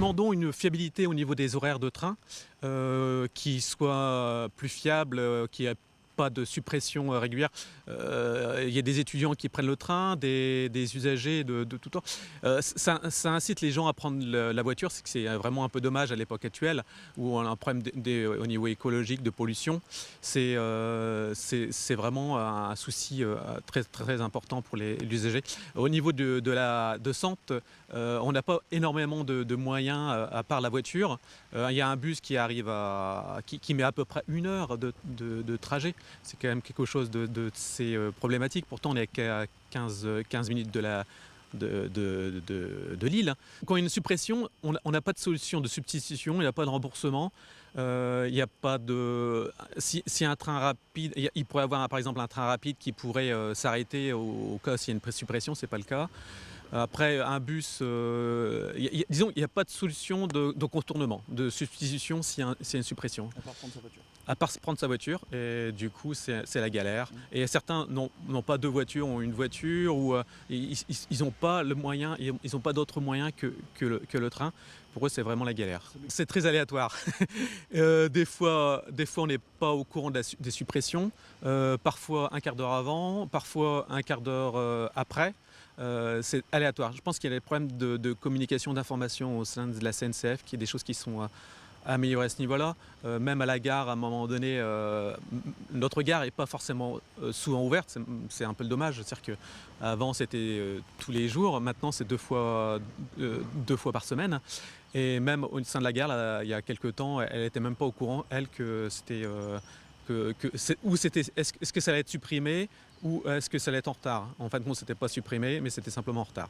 demandons une fiabilité au niveau des horaires de train, qui soit plus fiable, qui ait pas de suppression régulière. Il y a des étudiants qui prennent le train, des usagers de tout temps. Ça incite les gens à prendre la voiture, c'est que c'est vraiment un peu dommage à l'époque actuelle où on a un problème au niveau écologique de pollution. C'est vraiment un souci très, très important pour les usagers. Au niveau de Sante, on n'a pas énormément de moyens à part la voiture. Il y a un bus qui arrive qui met à peu près 1 heure de trajet. C'est quand même quelque chose c'est problématique. Pourtant, on est qu'à 15 minutes de Lille. Quand il y a une suppression, on n'a pas de solution de substitution, il n'y a pas de remboursement. Il n'y a pas de. Si un train rapide, il pourrait y avoir par exemple un train rapide qui pourrait s'arrêter au cas s'il y a une suppression, c'est pas le cas. Après, un bus, disons, il n'y a pas de solution de contournement, de substitution s'il y a une suppression. À part prendre sa voiture. À part prendre sa voiture, et du coup, c'est la galère. Et certains n'ont pas 2 voitures, ont une voiture, ou ils n'ont pas le moyen, ils n'ont pas d'autre moyen que le train. Pour eux, c'est vraiment la galère. C'est très aléatoire. Des fois, on n'est pas au courant des suppressions. Parfois, un quart d'heure avant, parfois un quart d'heure après. C'est aléatoire. Je pense qu'il y a des problèmes de communication, d'information au sein de la SNCF, qu'il y a des choses qui sont à améliorer à ce niveau-là. Même à la gare, à un moment donné, notre gare n'est pas forcément souvent ouverte. C'est un peu le dommage. C'est-à-dire qu'avant, c'était tous les jours. Maintenant, c'est 2 fois par semaine. Et même au sein de la gare, là, il y a quelques temps, elle n'était même pas au courant, elle, que c'était... est-ce que ça allait être supprimé ou est-ce que ça allait être en retard. En fin de compte, c'était pas supprimé, mais c'était simplement en retard.